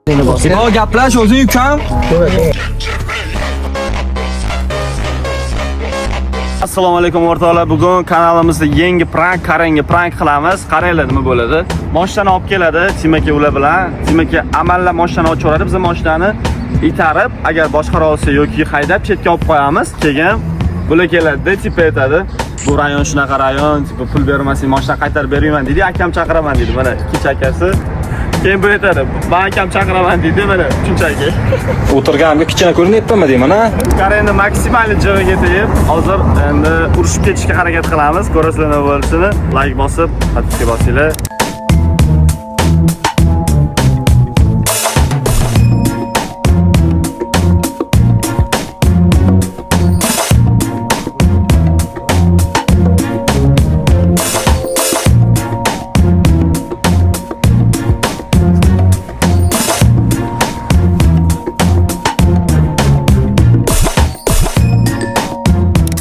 O gaplash o'zing ukam. Assalomu alaykum o'rtoqlar. Bugun kanalimizda yangi prank, Karenga prank qilamiz. Qaranglar nima bo'ladi. Mashinani olib keladi Timaka ular bilan. Timaka amallab mashinani ochaveradi. Biz mashinani itarib, agar boshqara olsa yoki haydab chetga olib qo'yamiz. Keyin bular keladi, tipa aytadi. Bu rayon shunaqa rayon, tipa pul bermasang mashina qaytarib bermayman deydi. Akam chaqiraman deydi. Mana ikki akasi. Keyin bu aytadi, "Men akam chaqiraman" deydi. Mana shunchaki. O'tirganimga kichkina ko'rinyaptimi deyman, ha? Karenni maksimal joyiga tegib, hozir endi urushib ketishga harakat qilamiz. Ko'rasizlar nima bo'lishini. Like bosib, tartibga bosinglar.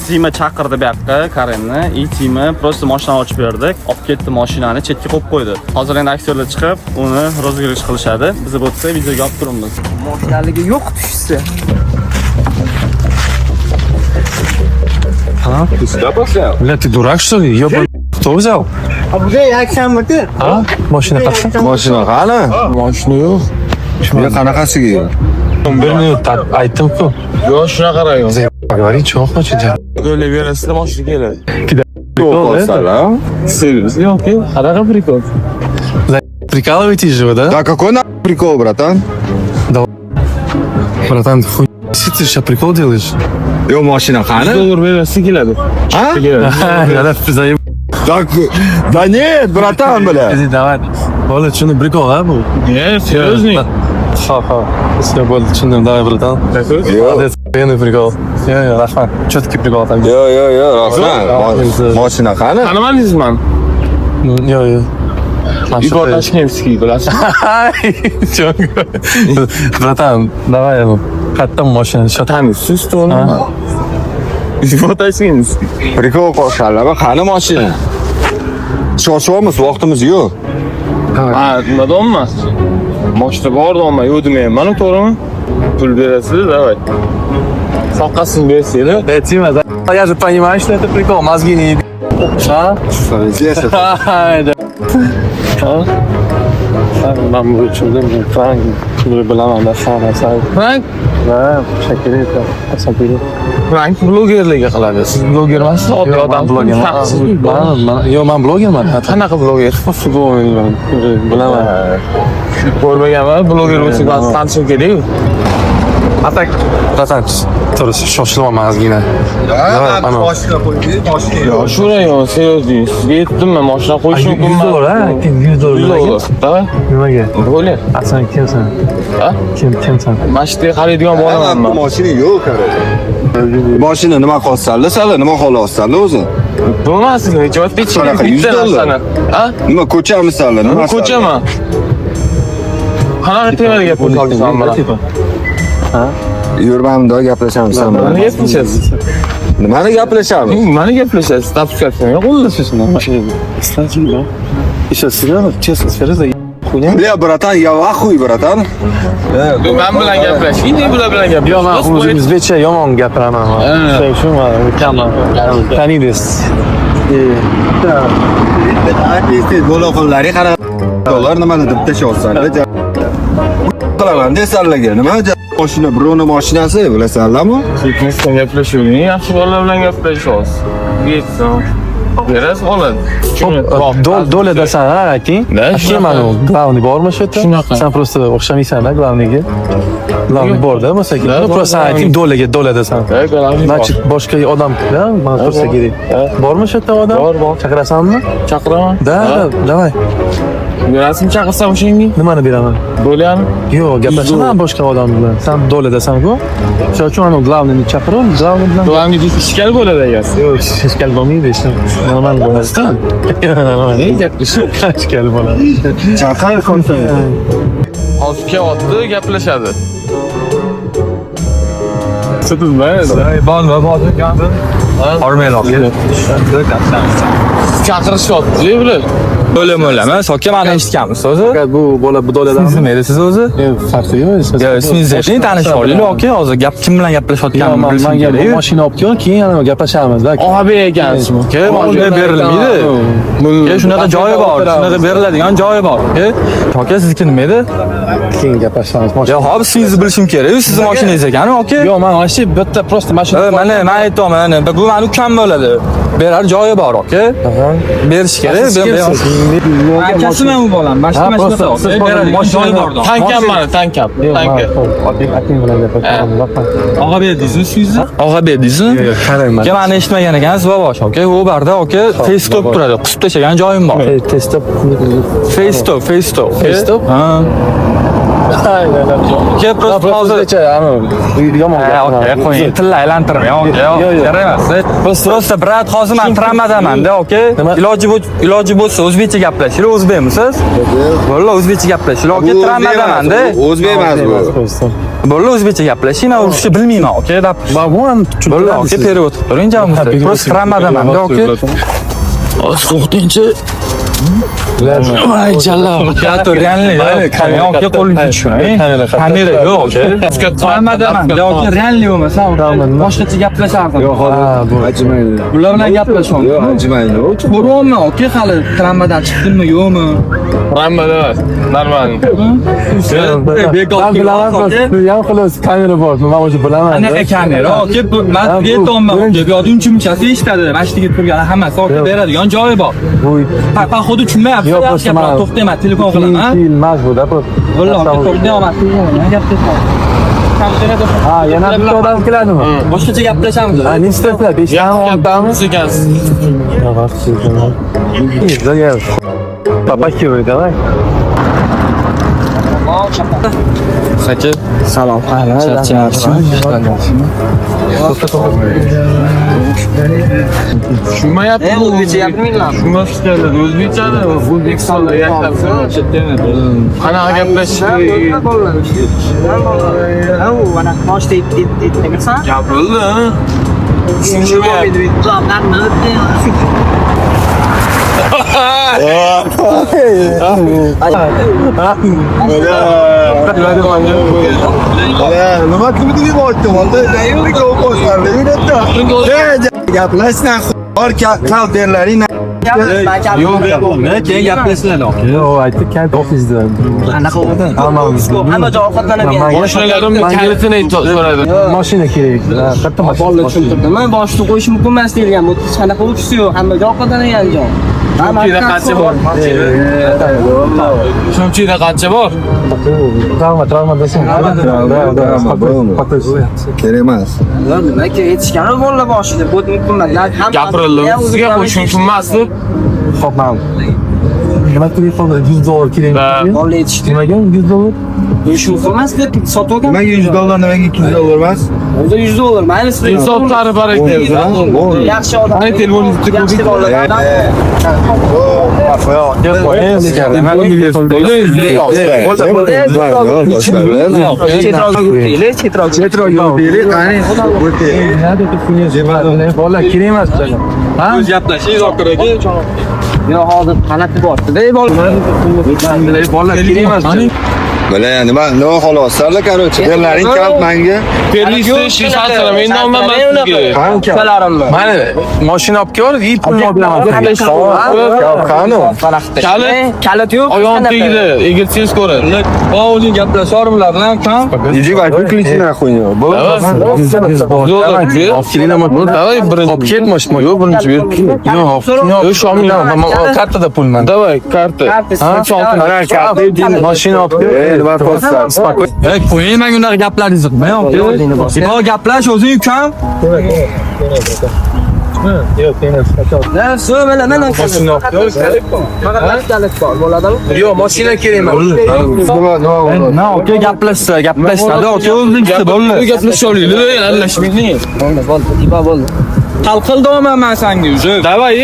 Tima chaqirdi bu yoqqa Karenni. Tima просто mashinani ochib berdik. Olib ketdi mashinani, chetga qo'yib qo'ydi. Hozir endi aktyorlar chiqib, uni rozgirish qilishadi. Biz bo'lsa videoga olib turibmiz. Mashinaligi yo'q tushsa. Бля, ты дурак, что ли? Ёбаный, кто взял? Abuga yaksanmiki? А? Машина qachon? Mashina qani? Mashina yo'q. Shunga qanaqasiga? 1 minut aytdim-ku. Yo'q, shunaqa rayon. Говори, чё хочешь? Go'lab berasizlar, mashina keladi. Серьезно? Ёлки, qanaqa прикол? Прикалываетесь же вы, да? Да какой на прикол, братан? Братан, ты хуй ты сейчас прикол делаешь? Yo'q, mashina qani? $1 berasiz keladi. Ha? Я заеб. Так, да нет, братан, бля. Давай. Bola, tushundim, прикол, ha bu? Нет, серьезно? Ha. Все, bo'ldi, tushundim, давай, братан. Yo'q. Endi прикол. Yo, rahmat. Четкий прикол там. Yo'q, rahmat. Mashina qani? Qanamanizman? Yo. Igor Tashkentskiy bilasizmi? Bratан, давай, qayerdan mashina Tanisiz to'g'rimi? Igor Tashkentskiy. Prikol qo'shganlar, qani mashina? Shoshamiz, vaqtimiz yo'q. Ha, nimadan emas? Mashina bormi, yo'q demayman, to'g'rimi? Pul berasiz, давай. Soqqasini bersanglar. Тима, я же понимаю, что это прикол, мозги не еби. А? Здесь это. Ben bu uçurdum, Frank, bunu bilemem, ben sana sahip. Frank? Ha, teşekkür ederim. Teşekkür ederim. Frank blogerlarga qiladi. Siz bloger emassiz, oddiy odam. Yo'q, men blogerman. Qanaqa bloger? Bilaman. Ko'rmaganman, bloger bo'lsa ba'zi tanishim kerak-ku. Atak. Bratан, to'g'risi shoshilyapman ozgina. Mashina qo'ydik, mashina. Yo, shu rayon, seriyozli. Sizga aytdimmi, mashina qo'yish mumkinmi? $100, ha? $100 Davay. Nimaga? Bo'le. Sen kimsan? Ha? Kimsan? Mashinaga qaraydigan bolaman men. Mashina yo'q, mashina nima qolsanlar, sizlar nima xohlasizlar o'zi? Bo'lmasizmi? Necha Qanaqa, bitta $100? narsani. Ha? Nima ko'chamisizlar, nima? Ko'chama. Qanaqa temada gap bo'lyapsan mana? Yurmamda gaplashamiz sen bilan. Nima gaplashasiz? Nimani gaplashamiz? Nimani gaplashasiz? Tapskatdan qo'llasizmi? Кстати, да. И сейчас серьезно, честно скажи, за хуйня? Bля, bratан, я в ахуе, братан. Men bilan gaplash. Endi bular bilan gaplash. Yo'q, men o'zbekcha yomon gapiraman. Shu men taniysiz. Bo'loqonlari qara. Ular nimani deb tashyapsanlar? Qilaman desanlarga, nima? Mashina, birovni mashinasi, bilasanlarmi? Fitnessdan gaplashavering, yaxshi bolalar bilan gaplashyapsiz. Yetsin. Berasiz oladi. Do'la dasan, ha, ayting. Ayting mana u главный bormi shu yerda? Shunaqa. Sen просто o'xshamaysan-da главныйga. Главный borda, masalan. Ну просто ayting do'la dasan. Значит, boshqa odam-da, men tursa kerak. Bormi shu yerda odam? Bor. Chaqirasanmi? Chaqiraman. Da, давай. Berasizmi chaqirsam o'shanga? Nimani beraman? Bo'lyapmi? Yo'q, gaplashaman boshqa odam bilan. Sen do'la dasan-ku. Shuning uchun uni главныйni chaqirib, главный bilan. Do'angi ishkal bo'ladi agar. Yo'q, ishkal bo'lmaydi, ishim normal bo'ladi. Normal, ishkal bo'ladi. Chaqir konsen. Hozir kelyapti, gaplashadi. Ormaylar. Chaqirishyapti, bular. O'lamas, aka meni eshitganmiz o'zi. Bu bola bu doladan. Siz nima edi siz o'zi? Farqi yo'q. Yo, ismingizni ayting, tanishib olaylik, aka. Hozir gap kim bilan gaplashayotganini bilishim kerak. Mashina olib kelgan, keyin yana gaplashamiz-da. Abi ekansiz. Bunday berilmaydi. Shunaqa joyi bor, shunaqa beriladigan joyi bor. Aka sizniki nima edi? Keyin gaplashamiz. Yo, hop ismingizni bilishim kerak. Sizni mashinangiz ekan, aka. Yo'q, men mana shu bitta prosta mashina. Mana men aytayapman, bu meni ukam bo'ladi. Berar joyi bor, aka. Berish kerak. Akasiman u bolam. Mashina joyi bor. Tankam mana, tankam. Tanka. Og'a berdingizmi sizni? Og'a berdingizmi? Qarang, Aka meni eshitmagan ekansiz, bobosh, aka. U barda, aka, FaceTop turadi. Qisib tashlagan joyim bor. testop. FaceTop. FaceTop? Ha. Aka, prosta hozir yomon gap. aka, qo'ying. Tilla aylantirmang, aka. Yaramas. Prosta brat, hozir men tramadaman-da, aka. Iloji bo'lsa o'zbekcha gaplashinglar, o'zbekmisiz? Bo'ldi, o'zbekcha gaplashinglar, aka. Tramadaman-da. O'zbek emas bu. Bo'ldi, o'zbekcha gaplashing, men ruschcha bilmayman, aka. Bu ham Bo'ldi, aka, perevod qilib turing, jamisi. Prosta tramadaman-da, aka. Qo'rqinchi. Voy jalla. Teatr realniy. Kamera qo'lni tushuning. Kamera yo'q, aka. Tramadaman, aka, realniy bo'lmasa, boshqacha gaplashardim. Yo'q, hozir bu ajimaydi. Bular bilan gaplashamiz. Yo'q, ajimaydi. Ko'ryapman, aka, hali tramvadan chiqdimmi, yo'qmi? Ramada. Normal. Ham xolos kamera bor. Men o'zi bilaman. Anaqa kamera, aka, men aytayapman, deb yodimchimchasi eshitadi. Mashinaga turgan hammasi, aka, beradigan joyi bor. Poxodu tushunmayapsiz. To'xtayman, telefon qilaman. Emas bu-da. Vallahi to'xtayapman. Ha, yana bitta odam keladimi? Boshqacha gaplashamiz. Ha, nechta? 5 ta, 10 tami? Yo'q, Papa kim davay? Aka, salom. Tushunmayapti. O'zbekcha gapirmanglar. Tushunmasdan o'zbekchani O'zbekistonda yashayapsiz. Qanaqa gaplash? Mana boshda aytmaysan? Gapirdi. Nima qilib deyapti? Valda nayimga o'qo'slarni uydatdi. Gaplashsan, bor kalderlaring. Yo'q, keyin gaplashinglar. Yo'q, aytdik, kayt ofisda. Qanaqa o'g'il? Hammamizga. Hamma joy ovqatlanadigan. Mashinalarimni kalitini so'radi. Mashina kerak. Katta mashina. Bolalar tushuntirdim. Men boshida qo'yish mumkin emas deyilgan. Bu hech qanaqa o'chisi yo'q. Hamma joy ovqatlanadigan joy. Shunchida qancha bor? Shunchida qancha bor? Travma desang. Kerak emas. Nima kerak yetishgan bolalar boshida. Bu mumkin emas. Gapirildi. Sizga qo'yish mumkin emasdi. Xo'p, men. Nima telefon $100 kerak? Bola yetishdi. Nimaga $100? Qo'yish mumkin emas deb sotib olgan. Nimaga $100, nimaga $200 emas? O'zi $100. Mayli siz Insoflari bor ekan. yaxshi odam. Qani telefoningizni yaxshi bolalar. Bola kerak emas. Ha? O'z gaplashingiz aka. Yo, hozir qanaqasi bor? Bola kerak emas. Mana nima xohlosizlar, короче. Yerlaring kalt menga. Perlisti shishasini men nomaman sizga. Ukalarimni. Mana mashina olib kelib, ip pulni olib kelaman. Qani? Kalit yo'q. Oyoq tegdi. Egilsangiz ko'radi. O'zing gaplashormilar bilan kam. Иди выключи нахуй его. Давай birinchi olib kel mashina. Yo'q, birinchi ber. Yo'q, shomdan kartada pul men. Давай, karta. Mashina olib kel. Qo'ying, men unaqa gaplaringizni qilmang, aka. Yo, gaplash, o'zing ukam. Yo'q, emas. Mana Mashina olib kel. kalit bor bo'ladimi? Yo'q, mashina kerak emas. Na, aka, gaplashsa, gaplashadi, aka, o'zingizda bo'ldi. Gaplashaveraylik, aralashmaylik. Bo'ldi. Hal qildim men senga уже. Давай,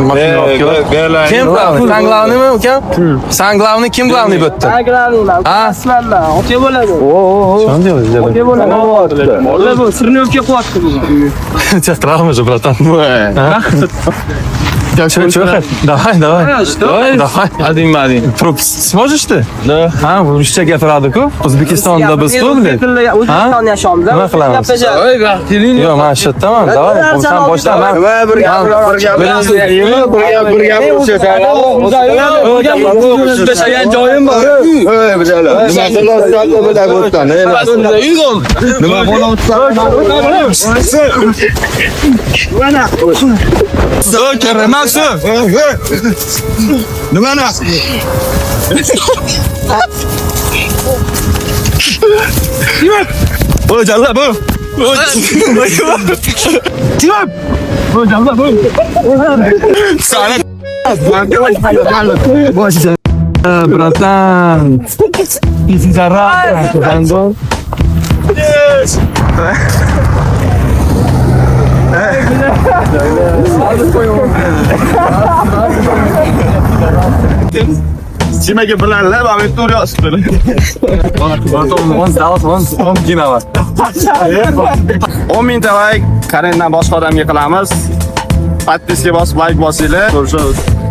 Mashina olib kel. Kim glavni? Sen glavnimi, ukam? Sen glavni, kim glavni bu yerda? Aglarlar. Aslanlar. Ota bo'ladi. Qanday o'zi? Ota bo'ladi. Bola bu sirnovka qilyapti bu. Travma, bratan. Чё? Давай. Давай. Один. Сможешь ты? Да. Ha, ruscha gapiradi-ku. O'zbekistonda biz ku, bilet. O'zbekistonda yashaymiz. Nima qilamiz? Yo'q, men shu yerdaman. Davay, sen boshla. Men bir gap O'zbekistonga joyim bor. Nima Bratан. Пиздарак. Timaga bilanlar, mana bu tur yozibdi. 10 mingta like Karendan boshqa odamga qilamiz. Podpiska bosib like bosinglar. Ko'rishamiz.